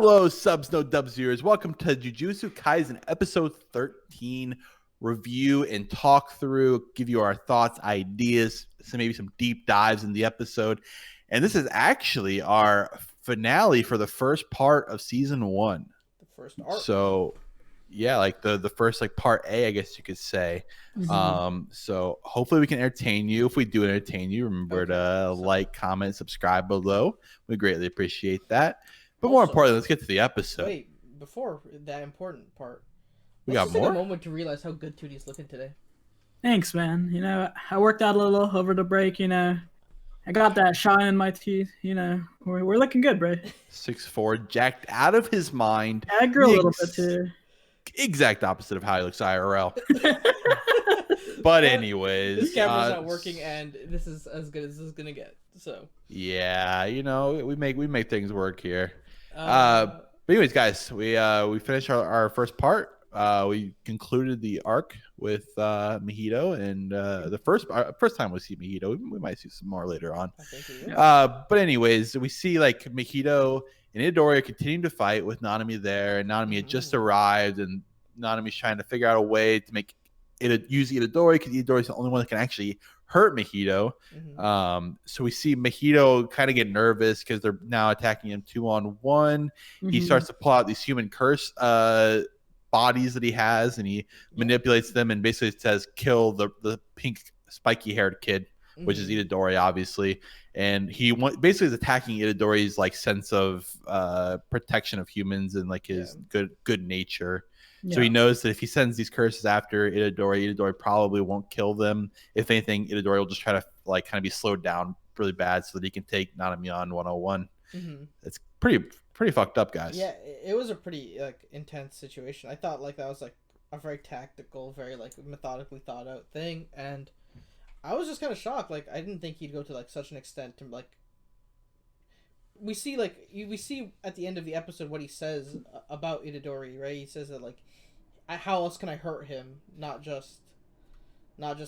Hello, subs, no dubs viewers. Welcome to Jujutsu Kaisen episode 13 review and talk through, give you our thoughts, ideas, maybe some deep dives in the episode. And this is actually our finale for the first part of season 1. The first arc. So, yeah, like the first like part A, I guess you could say. So hopefully we can entertain you. If we do entertain you, remember to like, comment, subscribe below. We greatly appreciate that. But Also, more importantly, let's get to the episode. Wait, before that important part, We let's got just take more? a moment to realize how good 2D's looking today. Thanks, man. You know, I worked out a little over the break, you know. I got that shine in my teeth, you know. We're looking good, bro. 6'4", jacked out of his mind. I grew a little bit too. Exact opposite of how he looks IRL. But anyways, This camera's not working, and this is as good as this is gonna get. So yeah, you know, we make things work here. But anyways, guys, we finished our first part. We concluded the arc with Mahito, and the first time we see Mahito. We might see some more later on. I think we will. But anyways, we see like Mahito and Itadori are continuing to fight with Nanami there, and Nanami had just arrived, and Nanami's trying to figure out a way to make use Itadori, because Itadori is the only one that can actually hurt Mahito. So we see Mahito kind of get nervous because they're now attacking him 2-on-1. He starts to pull out these human curse bodies that he has, and he manipulates them and basically says, kill the pink spiky haired kid, which is Itadori, obviously. And he basically is attacking Itadori's like sense of protection of humans and like his good nature. So he knows that if he sends these curses after Itadori probably won't kill them. If anything, Itadori will just try to like kind of be slowed down really bad so that he can take Nanami on 101. It's pretty fucked up, guys. Yeah, it was a pretty like intense situation. I thought like that was like a very tactical, very like methodically thought out thing, and I was just kind of shocked. Like I didn't think he'd go to like such an extent to like. We see at the end of the episode what he says about Itadori, right? He says that like, how else can I hurt him? Not just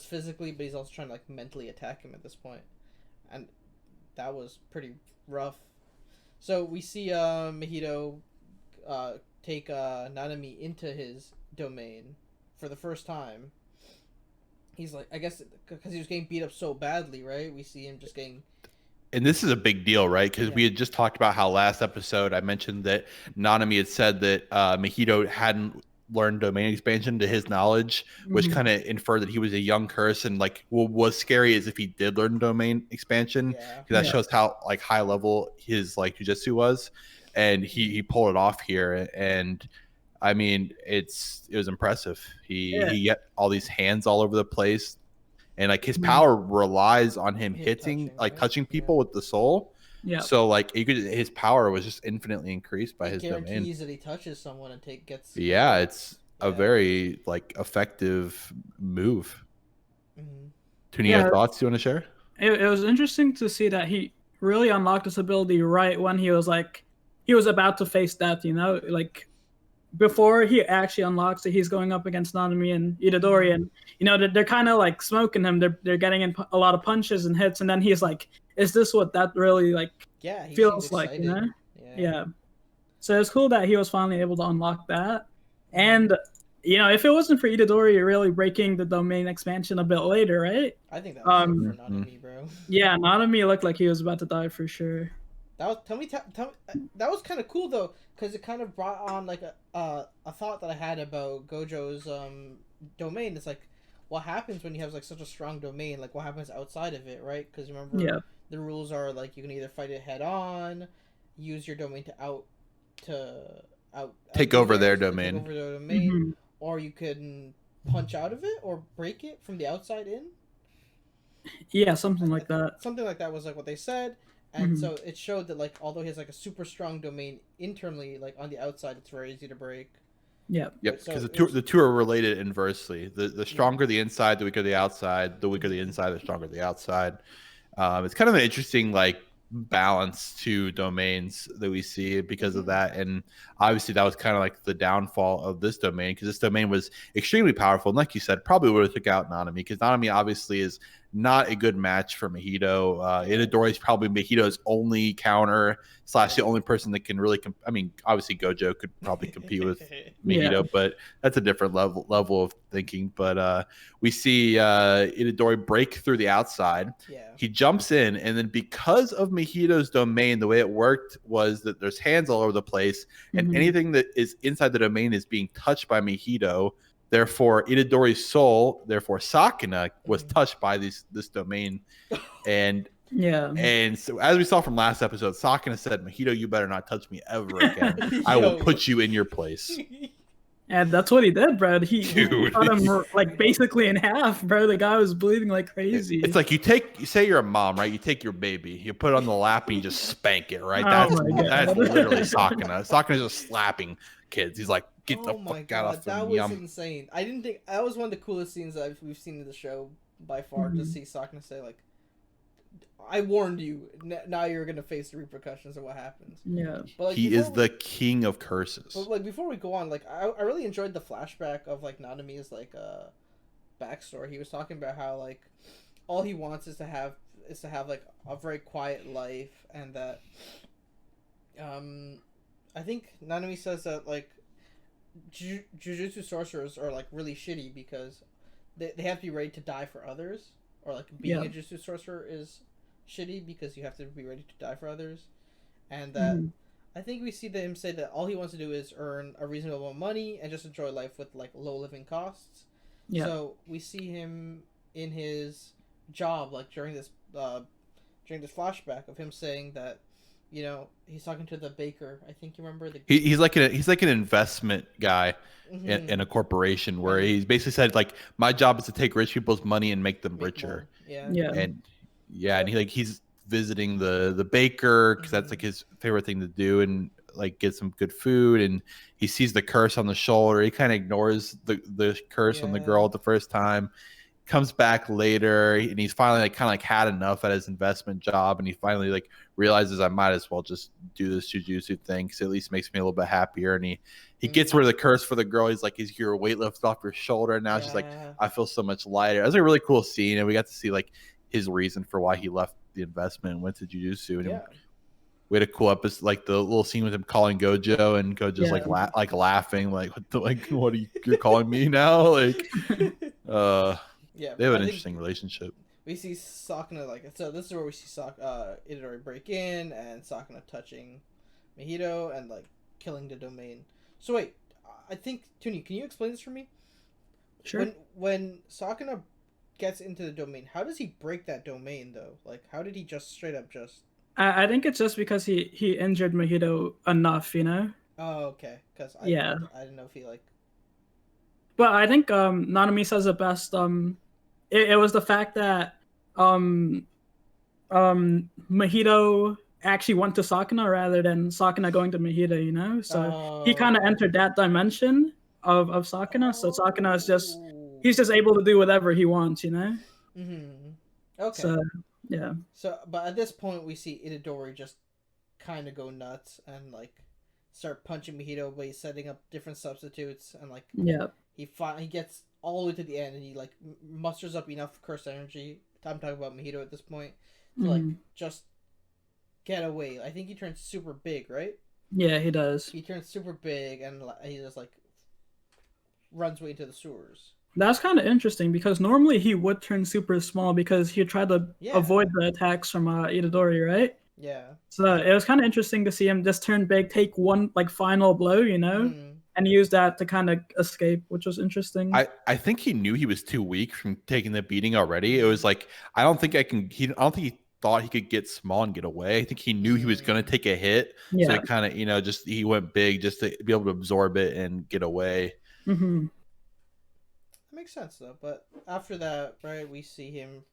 physically, but he's also trying to like mentally attack him at this point, and that was pretty rough. So we see Mahito take Nanami into his domain for the first time. He's like, I guess because he was getting beat up so badly, right? We see him just getting. And this is a big deal, right? Because we had just talked about how last episode I mentioned that Nanami had said that Mahito hadn't learned domain expansion to his knowledge, which kind of inferred that he was a young curse. And like, what was scary is if he did learn domain expansion, because that shows how like high level his like jujutsu was, and he pulled it off here. And I mean, it was impressive. He got all these hands all over the place. And like his power relies on him touching people with the soul. Yeah. So like his power was just infinitely increased by his domain. Guarantees that he touches someone and gets. Yeah, it's a very like effective move. Tuni, your thoughts you want to share? It was interesting to see that he really unlocked his ability right when he was about to face death. You know, like. Before he actually unlocks it, he's going up against Nanami and Itadori, and you know they're kind of like smoking him. They're getting in a lot of punches and hits, and then he's like, "Is this what that really like feels like?" You know? Yeah. So it's cool that he was finally able to unlock that, and you know, if it wasn't for Itadori really breaking the domain expansion a bit later, right? I think that was for Nanami, bro. Yeah, Nanami looked like he was about to die for sure. That was kind of cool though, because it kind of brought on like a thought that I had about Gojo's domain. It's like, what happens when you have like such a strong domain? Like, what happens outside of it, right? Because remember, the rules are like you can either fight it head on, use your domain to take over their domain, or you can punch out of it or break it from the outside in. Yeah, something like that. Something like that was like what they said. And so it showed that, like, although he has, like, a super strong domain internally, like, on the outside, it's very easy to break. Yep, because the two are related inversely. The stronger the inside, the weaker the outside. The weaker the inside, the stronger the outside. It's kind of an interesting, like, balance to domains that we see because of that. And obviously that was kind of like the downfall of this domain, because this domain was extremely powerful. And like you said, probably would have took out Nanami, because Nanami obviously is not a good match for Mahito. Itadori is probably Mahito's only counter / the only person that can really. I mean, obviously Gojo could probably compete with Mahito, but that's a different level of thinking. But we see Itadori break through the outside. Yeah. He jumps in, and then because of Mahito's domain, the way it worked was that there's hands all over the place, and anything that is inside the domain is being touched by Mahito. Therefore, Itadori's soul, therefore Sakuna, was touched by this domain, and so as we saw from last episode, Sakuna said, "Mahito, you better not touch me ever again. I will put you in your place." And that's what he did, bro. He cut him like basically in half, bro. The guy was bleeding like crazy. It's like you say you're a mom, right? You take your baby, you put it on the lap, and you just spank it, right? That's literally Sakuna. Sakuna's just slapping kids. He's like, get the fuck out of that was insane. I didn't think that was one of the coolest scenes that we've seen in the show by far. To see Sakuna say like, I warned you. Now you're gonna face the repercussions of what happens. Yeah, but, like, he is the king of curses. But like before we go on, like I really enjoyed the flashback of like Nanami's like backstory. He was talking about how like all he wants is to have like a very quiet life, and that I think Nanami says that like Jujutsu sorcerers are like really shitty because they have to be ready to die for others, or like being a Jujutsu sorcerer is shitty because you have to be ready to die for others, and that I think we see him say that all he wants to do is earn a reasonable amount of money and just enjoy life with like low living costs. Yeah. So we see him in his job like during this flashback of him saying that, you know, he's talking to the baker. I think you remember he's like an investment guy in a corporation where he's basically said like, my job is to take rich people's money and make them richer. And he's visiting the baker because that's like his favorite thing to do, and like get some good food, and he sees the curse on the shoulder. He kind of ignores the curse on the girl the first time, comes back later, and he's finally like kind of like had enough at his investment job, and he finally like realizes I might as well just do this jujutsu thing because it at least makes me a little bit happier. And he gets rid of the curse for the girl. He's like, is your weight lifted off your shoulder? And now she's like, I feel so much lighter. It was a really cool scene, and we got to see like his reason for why he left the investment and went to jujutsu. And we had a cool episode, like the little scene with him calling Gojo, and Gojo's like laughing, like what are you're calling me now? Like they have an interesting relationship. We see Sakuna so this is where we see Itadori break in, and Sakuna touching Mahito and like killing the domain. So wait, I think Tuni, can you explain this for me? Sure. When Sakuna gets into the domain, how does he break that domain though? Like, how did he just straight up just? I think it's just because he injured Mahito enough, you know. Oh, okay. Because I didn't know if he like. But I think Nanami says it best. It was the fact that Mahito actually went to Sakuna rather than Sakuna going to Mahito, you know. So he kind of entered that dimension of Sakuna. So Sakuna is he's just able to do whatever he wants, you know. Okay. So yeah. So, but at this point, we see Itadori just kind of go nuts and like start punching Mahito, but he's setting up different substitutes, and like he gets all the way to the end, and he like musters up enough curse energy. I'm talking about Mahito at this point to like just get away. I think he turns super big, right? Yeah, he does. He turns super big, and he just like runs way into the sewers. That's kind of interesting because normally he would turn super small because he tried to avoid the attacks from Itadori, right? Yeah. So it was kind of interesting to see him just turn big, take one like final blow, you know, and use that to kind of escape, which was interesting. I think he knew he was too weak from taking the beating already. It was like, I don't think he thought he could get small and get away. I think he knew he was going to take a hit. Yeah. So it kind of, you know, he went big just to be able to absorb it and get away. Mm-hmm. Makes sense though, but after that, right, we see him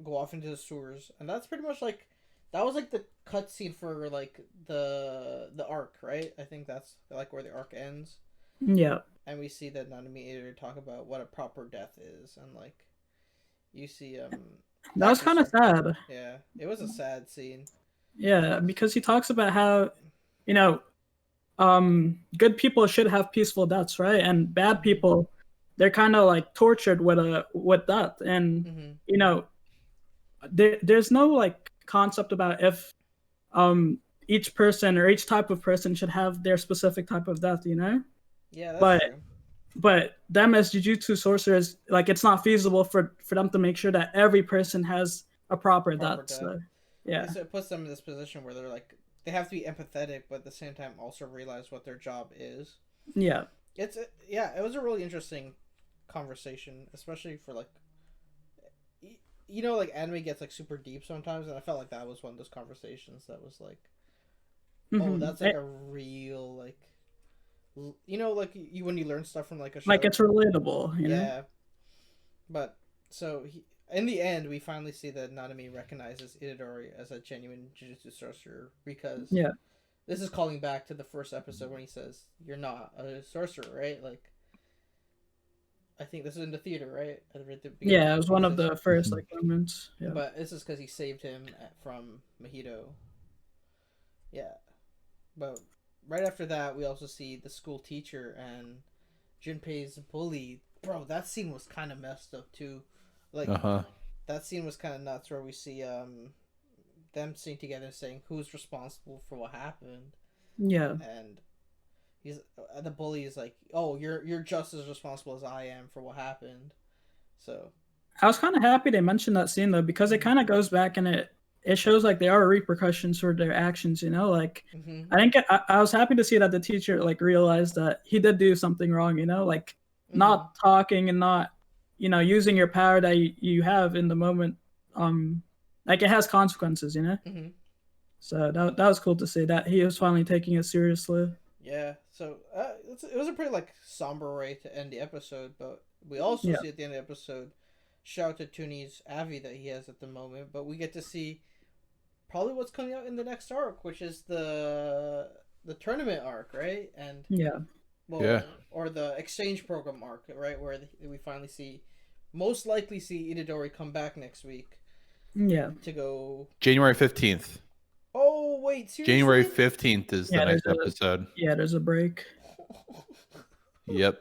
go off into the sewers, and that's pretty much like that was like the cutscene for like the arc, right? I think that's like where the arc ends. Yeah. And we see that Nanami Itadori talk about what a proper death is, and like you see that was kind of sad. Yeah, it was a sad scene. Yeah, because he talks about how, you know, good people should have peaceful deaths, right? And bad people, they're kind of like tortured with that, and you know, there's no like concept about if each person or each type of person should have their specific type of death, you know. Yeah, that's But true. but them as jujutsu sorcerers, like it's not feasible for them to make sure that every person has a proper Proper death. death. So yeah, So it puts them in this position where they're like they have to be empathetic, but at the same time also realize what their job is. yeah, It was a really interesting conversation, especially for like like anime gets like super deep sometimes, and I felt like that was one of those conversations that was like, oh, that's like a real like, like you when you learn stuff from like a show. like it's relatable, you know. Yeah, but so in the end, we finally see that Nanami recognizes Itadori as a genuine Jujutsu sorcerer because Yeah, this is calling back to the first episode when he says, "You're not a sorcerer, right?" Like, I think this is in the theater, right? yeah, it was one of the first like moments. Yeah, But this is because he saved him from Mahito. Yeah, but right after that, we also see the school teacher and Junpei's bully. Bro, that scene was kind of messed up too. Like, that scene was kind of nuts where we see them sitting together and saying who's responsible for what happened. yeah. And the bully is like, "Oh, you're just as responsible as I am for what happened." So I was kind of happy they mentioned that scene though because it kind of goes back and it shows like there are repercussions for their actions. You know, like I think I was happy to see that the teacher like realized that he did do something wrong. You know, like not talking and not using your power that you have in the moment. Like it has consequences. You know. So that was cool to see that he was finally taking it seriously. Yeah, so it was a pretty like somber way to end the episode, but we also see at the end of the episode, shout out to Tuni's Avi that he has at the moment, but we get to see probably what's coming out in the next arc, which is the tournament arc, right? And or the exchange program arc, right, where we finally most likely see Itadori come back next week. Yeah. To go January 15th. Oh wait, seriously? January 15th is the next episode. There's a break. Yep.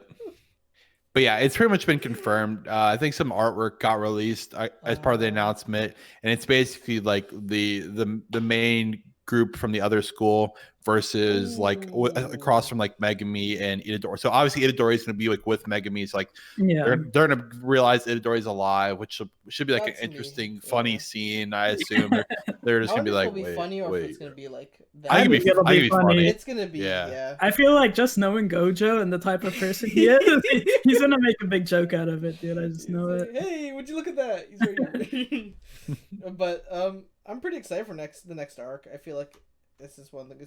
But yeah, it's pretty much been confirmed. I think some artwork got released as part of the announcement, and it's basically like the main group from the other school versus like across from like Megami and Itadori. So obviously Itadori is going to be like with Megami. So like they're going to realize Itadori's alive, which should be like an interesting, funny scene. I assume they're just going to be like, wait, funny or if it's going to be like. I think it'll be funny. It's going to be yeah. I feel like just knowing Gojo and the type of person he is, he's going to make a big joke out of it, dude. I just know it. Hey, would you look at that? He's right here. But I'm pretty excited for the next arc. I feel like this is one that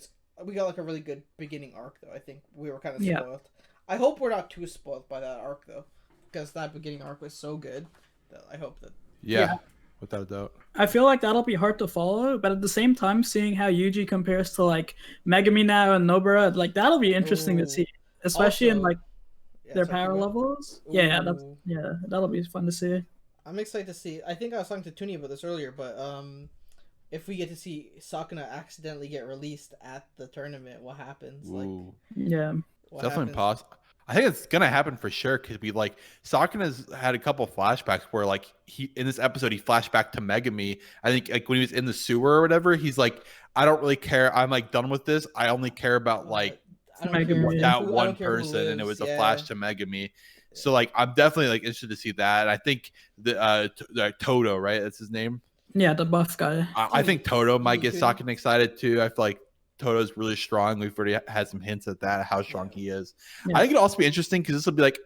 we got like a really good beginning arc though. I think we were kind of spoiled. I hope we're not too spoiled by that arc though, because that beginning arc was so good that I hope that. Yeah, without a doubt. I feel like that'll be hard to follow, but at the same time, seeing how Yuji compares to like Megami now and Nobara, like that'll be interesting to see, especially in like their power levels. That'll be fun to see. I'm excited to see. I think I was talking to Tuni about this earlier, but if we get to see Sakuna accidentally get released at the tournament, what happens? Like, definitely possible. I think it's gonna happen for sure because Sakuna's had a couple flashbacks where like in this episode he flashed back to Megami. I think like when he was in the sewer or whatever, he's like, I don't really care. I'm like done with this. I only care about like that one person, and it was a flash to Megami. So like I'm definitely like interested to see that. And I think the Toto, right? That's his name. Yeah, the buff guy. I think Toto might get Sakuna excited too. I feel like Toto's really strong. We've already had some hints at that, how strong he is. I think it'll also be interesting because this will be like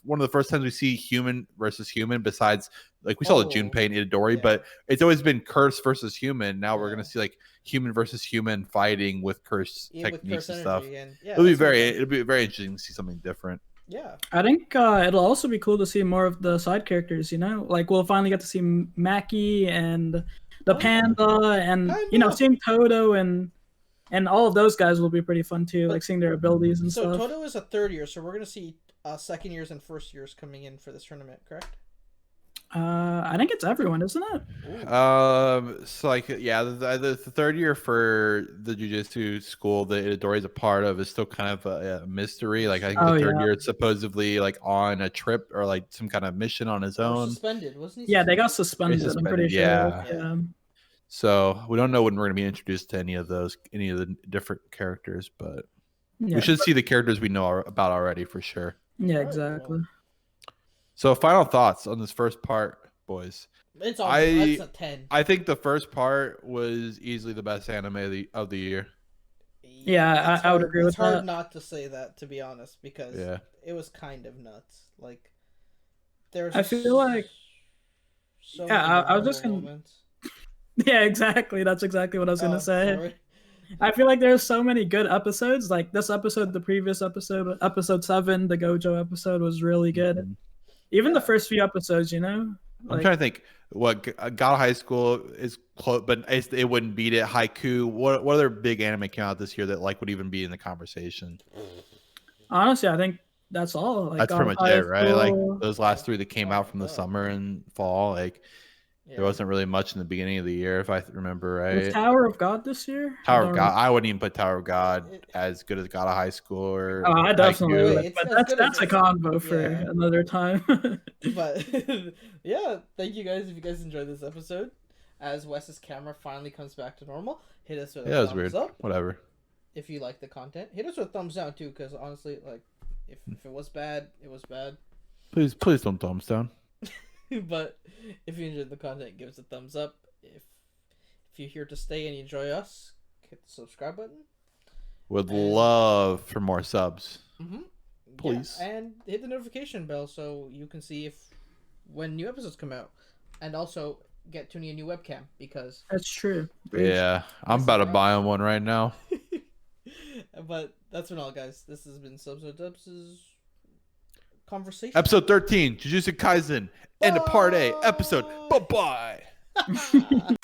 one of the first times we see human versus human. Besides, like we saw the Junpei and Itadori, but it's always been curse versus human. Now we're gonna see like human versus human fighting with curse techniques and stuff. It'll be very interesting to see something different. Yeah, I think it'll also be cool to see more of the side characters. You know, like we'll finally get to see Maki and the panda, and seeing Toto and all of those guys will be pretty fun too. Like seeing their abilities and stuff. So Toto is a third year, so we're gonna see second years and first years coming in for this tournament, correct? I think it's everyone, isn't it? So like yeah, the third year for the jujitsu school that Itadori is a part of is still kind of a mystery. Like I think Oh the third yeah, year it's supposedly like on a trip or like some kind of mission on his Or own. suspended, wasn't he? yeah. They got suspended? suspended. I'm pretty Suspended, sure. yeah. Yeah. So we don't know when we're gonna be introduced to any of the different characters, but Yeah. we should see the characters we know about already for sure. Yeah, Alright, exactly. So final thoughts on this first part, boys. It's all. That's a 10. I think the first part was easily the best anime of the year. Yeah, I would agree with It's hard that. not to say that, to be honest, because Yeah. it was kind of nuts. Like, there's. I feel like. So Yeah, many I was just memorable gonna. moments. Yeah, exactly. That's exactly what I was gonna say. Sorry. I feel like there's so many good episodes. Like this episode, the previous episode, episode 7, the Gojo episode was really good. Mhm. Even the first few episodes, you know. I'm trying to think what God High School is close, but it wouldn't beat it. Haiku. What other big anime came out this year that like would even be in the conversation? Honestly, I think that's all. Like That's God pretty much High it, right? Like School. those last 3 that came out from the God. summer and fall. Like Yeah. there wasn't really much in the beginning of the year, if I remember Was right. Tower of God this year? Tower of God. I wouldn't even put Tower of God It- as good as God of High School or. Oh, I definitely Haikyuu. would. It's But as that's good as that's a it's- combo for yeah. another time. But yeah, thank you guys if you guys enjoyed this episode. As Wes's camera finally comes back to normal, hit us with a Yeah, it was thumbs weird. up Whatever. if you like the content. Hit us with a thumbs down too, because honestly, like if it was bad, it was bad. Please don't thumbs down. But if you enjoyed the content, give us a thumbs up. If you're here to stay and you enjoy us, hit the subscribe button. Would And- love for more subs. Mm-hmm. Please. Yeah, and hit the notification bell so you can see when new episodes come out, and also get Toonie a new webcam because. That's true. Yeah, I'm about to buy one right now. But that's been all, guys. This has been Subs or Dubs' conversation. Episode 13, Jujutsu Kaisen, end of part A episode. Bye bye. Bye.